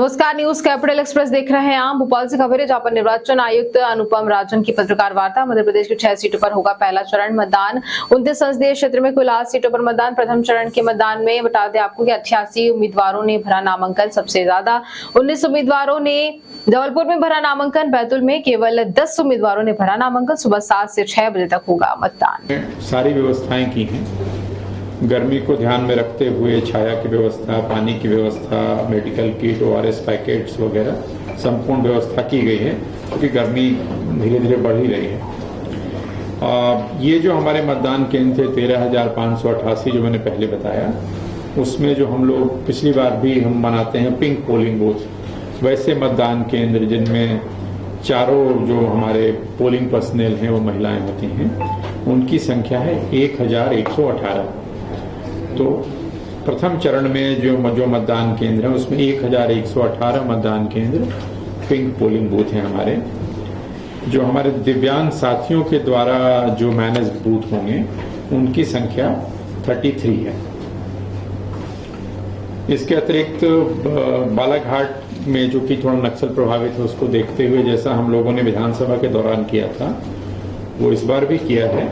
नमस्कार, news capital express देख रहे हैं आप। भोपाल से खबर है जहां पर निर्वाचन आयुक्त अनुपम राजन की पत्रकार वार्ता। मध्य प्रदेश की 6 सीटों पर होगा पहला चरण मतदान। 29 संसदीय क्षेत्र में कुल 8 सीटों पर मतदान। प्रथम चरण के मतदान में बता दें आपको कि 88 उम्मीदवारों ने भरा नामांकन। सबसे ज्यादा 19 उम्मीदवारों ने जबलपुर में भरा नामांकन। बैतूल में केवल 10 उम्मीदवारों ने भरा नामांकन। सुबह 7 से 6 बजे तक होगा मतदान। सारी व्यवस्थाएं की हैं। गर्मी को ध्यान में रखते हुए छाया की व्यवस्था, पानी की व्यवस्था, मेडिकल किट, ORS पैकेट्स वगैरह संपूर्ण व्यवस्था की गई है क्योंकि गर्मी धीरे धीरे बढ़ ही रही है। ये जो हमारे मतदान केंद्र थे 13,588 जो मैंने पहले बताया, उसमें जो हम लोग पिछली बार भी हम मनाते हैं पिंक पोलिंग बूथ, वैसे मतदान केंद्र जिनमें चारों जो हमारे पोलिंग पर्सनल हैं वो महिलाएं होती हैं, उनकी संख्या है 1118। तो प्रथम चरण में जो मतदान केंद्र है उसमें 1118 मतदान केंद्र पिंक पोलिंग बूथ हैं हमारे। जो हमारे दिव्यांग साथियों के द्वारा जो मैनेज्ड बूथ होंगे उनकी संख्या 33 है। इसके अतिरिक्त बालाघाट में जो कि थोड़ा नक्सल प्रभावित है उसको देखते हुए जैसा हम लोगों ने विधानसभा के दौरान किया था वो इस बार भी किया है।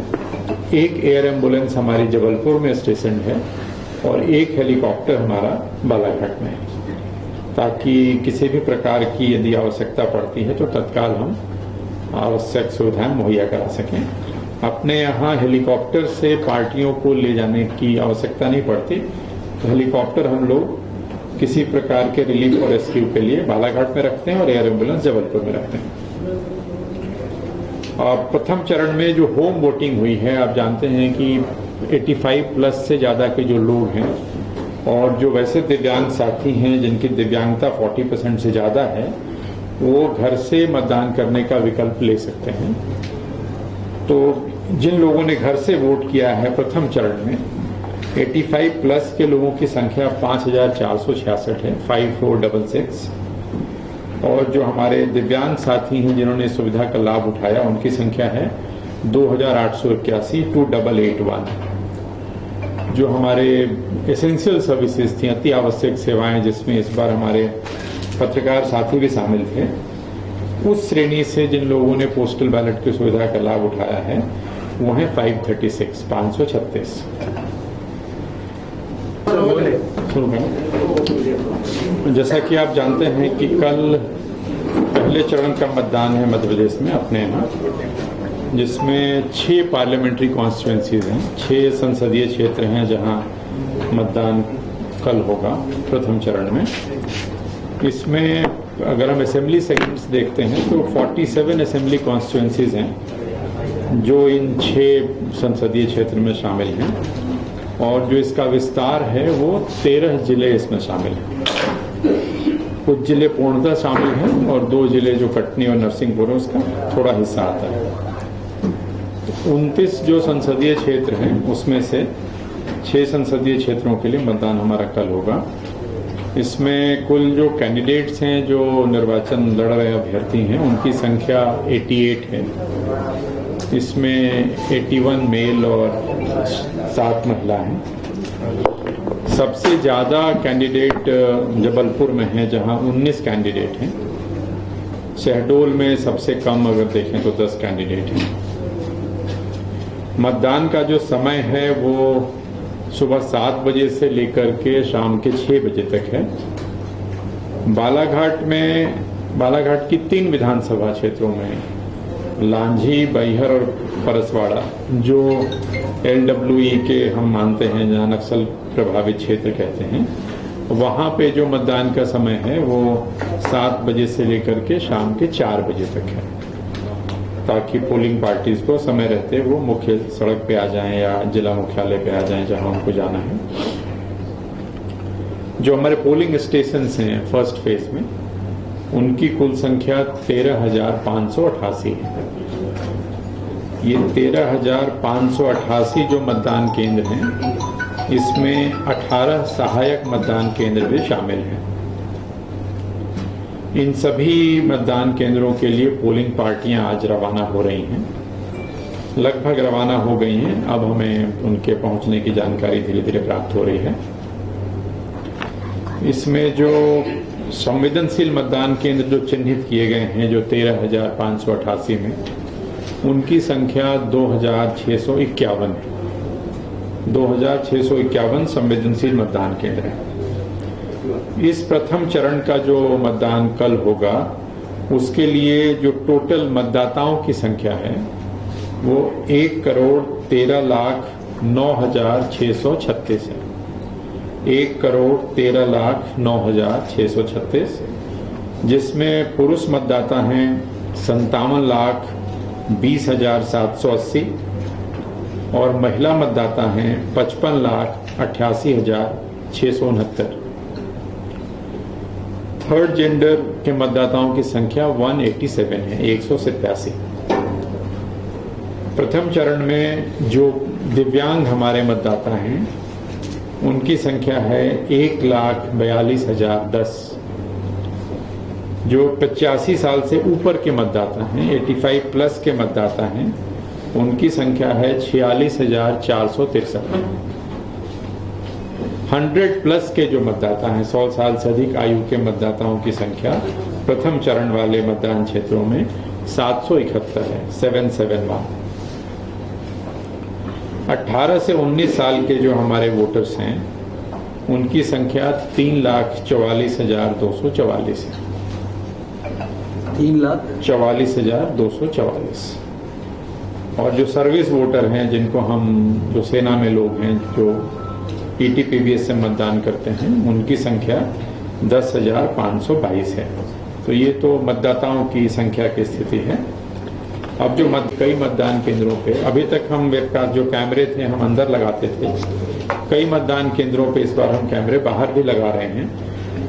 एक एयर एम्बुलेंस हमारी जबलपुर में स्टेशन है और एक हेलीकॉप्टर हमारा बालाघाट में है, ताकि किसी भी प्रकार की यदि आवश्यकता पड़ती है तो तत्काल हम आवश्यक सुविधाएं मुहैया करा सकें। अपने यहाँ हेलीकॉप्टर से पार्टियों को ले जाने की आवश्यकता नहीं पड़ती, तो हेलीकॉप्टर हम लोग किसी प्रकार के रिलीफ और रेस्क्यू के लिए बालाघाट में रखते हैं और एयर एम्बुलेंस जबलपुर में रखते हैं। प्रथम चरण में जो होम वोटिंग हुई है, आप जानते हैं कि 85 प्लस से ज़्यादा के जो लोग हैं और जो वैसे दिव्यांग साथी हैं जिनकी दिव्यांगता 40% से ज़्यादा है, वो घर से मतदान करने का विकल्प ले सकते हैं। तो जिन लोगों ने घर से वोट किया है प्रथम चरण में, 85 प्लस के लोगों की संख्या 5466 है, 5466। और जो हमारे दिव्यांग साथी हैं जिन्होंने सुविधा का लाभ उठाया उनकी संख्या है 2881, 2881। जो हमारे एसेंशियल सर्विसेज थी, अति आवश्यक सेवाएं, जिसमें इस बार हमारे पत्रकार साथी भी शामिल थे, उस श्रेणी से जिन लोगों ने पोस्टल बैलेट की सुविधा का लाभ उठाया है वो है 536, 536। जैसा कि आप जानते हैं कि कल पहले चरण का मतदान है मध्य प्रदेश में अपने यहाँ, जिसमें 6 पार्लियामेंट्री कॉन्स्टिट्यूएंसीज हैं, 6 संसदीय क्षेत्र हैं जहां मतदान कल होगा प्रथम चरण में। इसमें अगर हम असेंबली सेगमेंट्स देखते हैं तो 47 असेंबली कॉन्स्टिट्यूएंसीज हैं जो इन 6 संसदीय क्षेत्र में शामिल हैं, और जो इसका विस्तार है वो 13 जिले इसमें शामिल हैं। कुछ जिले पूर्णतः शामिल हैं और 2 जिले जो कटनी और नरसिंहपुर है उसका थोड़ा हिस्सा आता है। 29 जो संसदीय क्षेत्र हैं उसमें से 6 संसदीय क्षेत्रों के लिए मतदान हमारा कल होगा। इसमें कुल जो कैंडिडेट्स हैं, जो निर्वाचन लड़ रहे अभ्यर्थी हैं, उनकी संख्या 88 है। इसमें 81 मेल और 7 महिला हैं। सबसे ज़्यादा कैंडिडेट जबलपुर में हैं जहां 19 कैंडिडेट हैं। शहडोल में सबसे कम अगर देखें तो 10 कैंडिडेट हैं। मतदान का जो समय है वो सुबह 7 बजे से लेकर के शाम के 6 बजे तक है। बालाघाट की 3 विधानसभा क्षेत्रों में, लांझी, बैहर और परसवाड़ा, जो LWE के हम मानते हैं जहाँ नक्सल प्रभावित क्षेत्र कहते हैं, वहाँ पे जो मतदान का समय है वो 7 बजे से लेकर के शाम के 4 बजे तक है, ताकि पोलिंग पार्टीज को समय रहते वो मुख्य सड़क पे आ जाएं या जिला मुख्यालय पे आ जाएं जहां उनको जाना है। जो हमारे पोलिंग स्टेशंस हैं फर्स्ट फेज में, उनकी कुल संख्या 13,588 है। ये 13,588 जो मतदान केंद्र हैं, इसमें 18 सहायक मतदान केंद्र भी शामिल हैं। इन सभी मतदान केंद्रों के लिए पोलिंग पार्टियां आज रवाना हो रही हैं, लगभग रवाना हो गई हैं। अब हमें उनके पहुंचने की जानकारी धीरे धीरे प्राप्त हो रही है। इसमें जो संवेदनशील मतदान केंद्र जो चिन्हित किए गए हैं, जो 13,588 में, उनकी संख्या 2,651 है। 2,651 संवेदनशील मतदान केंद्र है। इस प्रथम चरण का जो मतदान कल होगा, उसके लिए जो टोटल मतदाताओं की संख्या है वो 1,13,09,636 है। 1,13,09,636, जिसमें पुरुष मतदाता हैं 57,20,780 और महिला मतदाता हैं 55,88,669। थर्ड जेंडर के मतदाताओं की संख्या 187 है, 187। प्रथम चरण में जो दिव्यांग हमारे मतदाता हैं उनकी संख्या है 1,42,010। जो 85 साल से ऊपर के मतदाता हैं, 85 प्लस के मतदाता हैं, उनकी संख्या है 46,463। 100 प्लस के जो मतदाता हैं, 100 साल से अधिक आयु के मतदाताओं की संख्या प्रथम चरण वाले मतदान क्षेत्रों में 771 है, 771। 18 से 19 साल के जो हमारे वोटर्स हैं उनकी संख्या 3,44,244 है। 3,44,244। और जो सर्विस वोटर हैं, जिनको हम, जो सेना में लोग हैं जो PTPBS से मतदान करते हैं, उनकी संख्या 10,522 है। तो ये तो मतदाताओं की संख्या की स्थिति है। अब जो कई मतदान केंद्रों पे अभी तक हम वेबकास्ट जो कैमरे थे हम अंदर लगाते थे, कई मतदान केंद्रों पे इस बार हम कैमरे बाहर भी लगा रहे हैं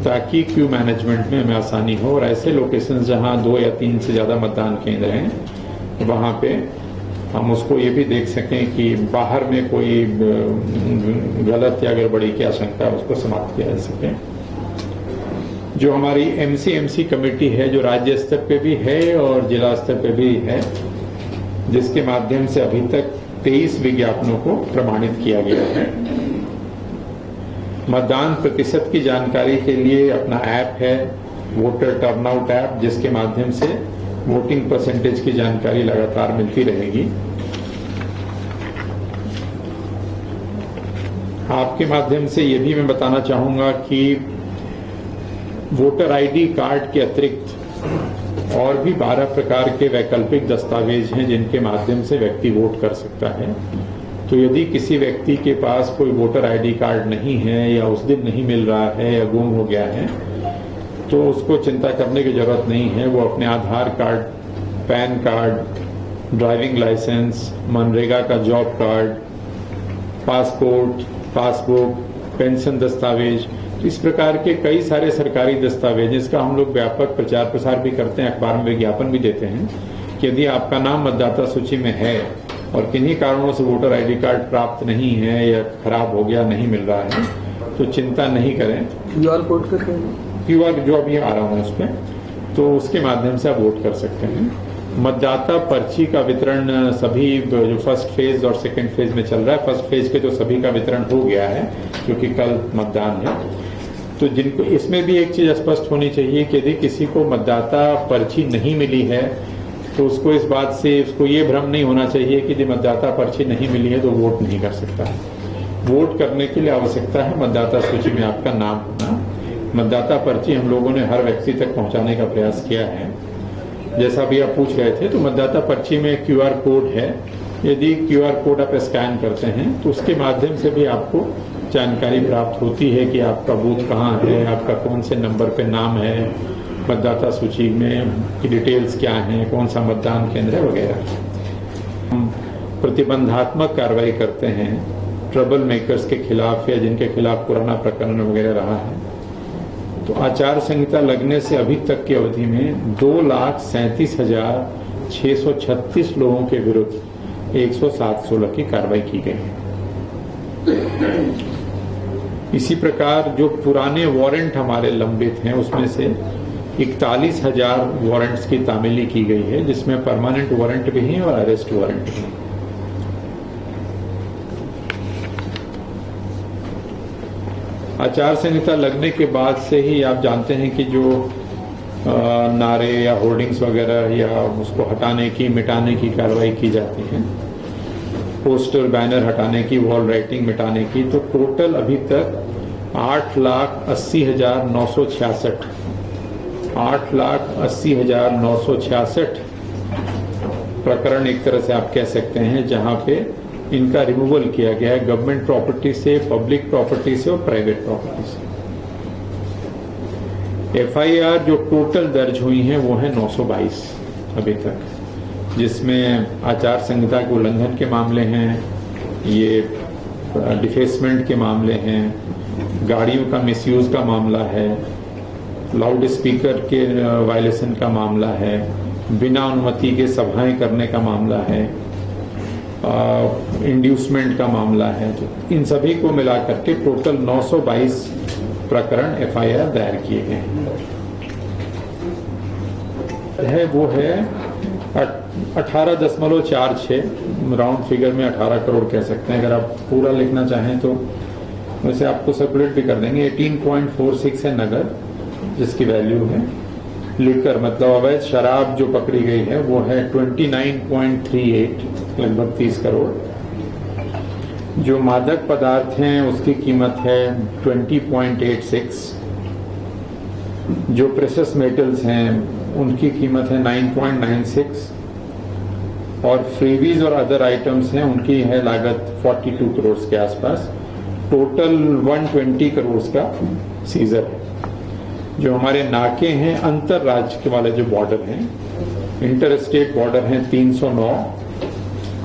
ताकि क्यू मैनेजमेंट में हमें आसानी हो। और ऐसे लोकेशन जहां 2 या 3 से ज़्यादा मतदान केंद्र हैं, वहां पे हम उसको ये भी देख सकें कि बाहर में कोई गलत या गड़बड़ी की आशंका है, उसको समाप्त किया जा सके। जो हमारी MCMC कमेटी है, जो राज्य स्तर पे भी है और जिला स्तर पे भी है, जिसके माध्यम से अभी तक 23 विज्ञापनों को प्रमाणित किया गया है। मतदान प्रतिशत की जानकारी के लिए अपना ऐप है, वोटर टर्नआउट ऐप, जिसके माध्यम से वोटिंग परसेंटेज की जानकारी लगातार मिलती रहेगी। आपके माध्यम से ये भी मैं बताना चाहूंगा कि वोटर ID कार्ड के अतिरिक्त और भी 12 प्रकार के वैकल्पिक दस्तावेज हैं जिनके माध्यम से व्यक्ति वोट कर सकता है। तो यदि किसी व्यक्ति के पास कोई वोटर ID कार्ड नहीं है या उस दिन नहीं मिल रहा है या गुम हो गया है, तो उसको चिंता करने की जरूरत नहीं है। वो अपने Aadhaar card, pan card, driving licence, मनरेगा का job card, passport, passbook, pension दस्तावेज, इस प्रकार के कई सारे सरकारी दस्तावेज, जिसका हम लोग व्यापक प्रचार प्रसार भी करते हैं, अखबार में विज्ञापन भी देते हैं कि यदि आपका नाम मतदाता सूची में है और किन्हीं कारणों से वोटर ID कार्ड प्राप्त नहीं है या खराब हो गया, नहीं मिल रहा है, तो चिंता नहीं करें। QR कोड करके QR जो अभी आ रहा हूँ उसमें, तो उसके माध्यम से आप वोट कर सकते हैं। मतदाता पर्ची का वितरण सभी जो फर्स्ट फेज और सेकंड फेज में चल रहा है, फर्स्ट फेज के तो सभी का वितरण हो गया है क्योंकि कल मतदान है। तो जिनको इसमें भी एक चीज स्पष्ट होनी चाहिए कि यदि किसी को मतदाता पर्ची नहीं मिली है तो उसको इस बात से, उसको ये भ्रम नहीं होना चाहिए कि यदि मतदाता पर्ची नहीं मिली है तो वोट नहीं कर सकता है। वोट करने के लिए आवश्यकता है मतदाता सूची में आपका नाम होना। मतदाता पर्ची हम लोगों ने हर व्यक्ति तक पहुंचाने का प्रयास किया है। जैसा भी आप पूछ रहे थे, तो मतदाता पर्ची में QR कोड है। यदि QR कोड आप स्कैन करते हैं तो उसके माध्यम से भी आपको जानकारी प्राप्त होती है कि आपका बूथ कहाँ है, आपका कौन से नंबर पे नाम है, मतदाता सूची में की डिटेल्स क्या हैं, कौन सा मतदान केंद्र है वगैरह। हम प्रतिबंधात्मक कार्रवाई करते हैं ट्रबल मेकर्स के खिलाफ या जिनके खिलाफ पुराना प्रकरण वगैरह रहा है। तो आचार संहिता लगने से अभी तक की अवधि में 2,37,636 लोगों के विरुद्ध 107/16 की कार्रवाई की गई है। इसी प्रकार जो पुराने वारंट हमारे लंबित हैं उसमें से 41,000 वारंट्स की तामीली की गई है, जिसमें परमानेंट वारंट भी हैं और अरेस्ट वारंट भी हैं। आचार संहिता लगने के बाद से ही आप जानते हैं कि जो नारे या होर्डिंग्स वगैरह या उसको हटाने की मिटाने की कार्रवाई की जाती है, पोस्टर बैनर हटाने की, वॉल राइटिंग मिटाने की, तो टोटल अभी तक 8,80,966 प्रकरण एक तरह से आप कह सकते हैं जहां पे इनका रिमूवल किया गया है, गवर्नमेंट प्रॉपर्टी से, पब्लिक प्रॉपर्टी से और प्राइवेट प्रॉपर्टी से। एफआईआर जो टोटल दर्ज हुई हैं वो है 922 अभी तक, जिसमें आचार संहिता के उल्लंघन के मामले हैं, ये डिफेसमेंट के मामले हैं, गाड़ियों का मिसयूज का मामला है, लाउड स्पीकर के वायलेशन का मामला है, बिना अनुमति के सभाएं करने का मामला है, इंड्यूसमेंट का मामला है। तो इन सभी को मिलाकर के टोटल 922 प्रकरण एफआईआर दायर किए गए हैं। वो है 18.46, राउंड फिगर में 18 करोड़ कह सकते हैं। अगर आप पूरा लिखना चाहें तो वैसे आपको सर्कुलेट भी कर देंगे। 18.46 है नगद, जिसकी वैल्यू है। लिकर मतलब अवैध शराब जो पकड़ी गई है वो है 29.38, लगभग 30 करोड़। जो मादक पदार्थ हैं उसकी कीमत है 20.86। जो प्रेशस मेटल्स हैं उनकी कीमत है 9.96 और फ्रीवीज और अदर आइटम्स हैं उनकी है लागत 42 करोड़ के आसपास। टोटल 120 करोड़ का सीजर है। जो हमारे नाके हैं अंतर राज्य के वाले जो बॉर्डर हैं, इंटर स्टेट बॉर्डर हैं 309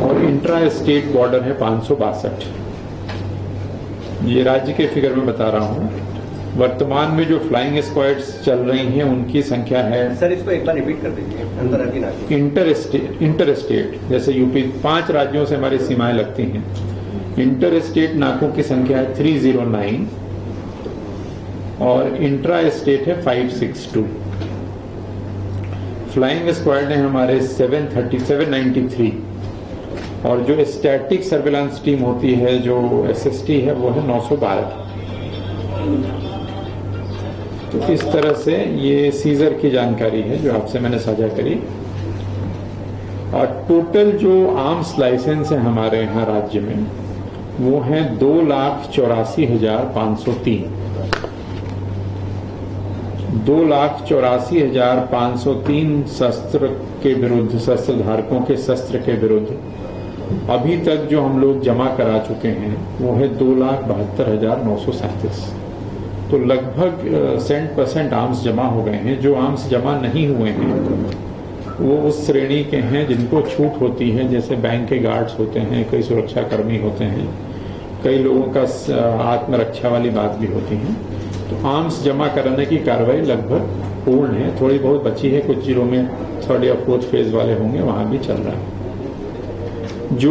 और इंट्रा स्टेट बॉर्डर है 562। ये राज्य के फिगर में बता रहा हूं। वर्तमान में जो फ्लाइंग स्क्वाड्स चल रही हैं उनकी संख्या है, सर इसको एक बार रिपीट कर दीजिए। अंतर्राज्यीय नाके, इंटर स्टेट जैसे यूपी 5 राज्यों से हमारी सीमाएं लगती हैं। इंटर स्टेट नाकों की संख्या है 309 और इंट्रा स्टेट है 562। फ्लाइंग स्क्वाड है हमारे 793 और जो स्टैटिक सर्विलांस टीम होती है जो एसएसटी है वो है 912। तो इस तरह से ये सीजर की जानकारी है जो आपसे मैंने साझा करी। और टोटल जो आर्म्स लाइसेंस है हमारे यहाँ राज्य में वो है 2,84,503। 2,84,503 शस्त्र के विरुद्ध, शस्त्र धारकों के शस्त्र के विरुद्ध अभी तक जो हम लोग जमा करा चुके हैं वो है 2,72,937। तो लगभग 100% आर्म्स जमा हो गए हैं। जो आर्म्स जमा नहीं हुए हैं वो उस श्रेणी के हैं जिनको छूट होती है, जैसे बैंक के गार्ड्स होते हैं, कई सुरक्षा कर्मी होते हैं, कई लोगों का आत्मरक्षा वाली बात भी होती है। तो आर्म्स जमा कराने की कार्रवाई लगभग पूर्ण है। थोड़ी बहुत बची है, कुछ जिलों में 3rd या 4th फेज वाले होंगे, वहां भी चल रहा है।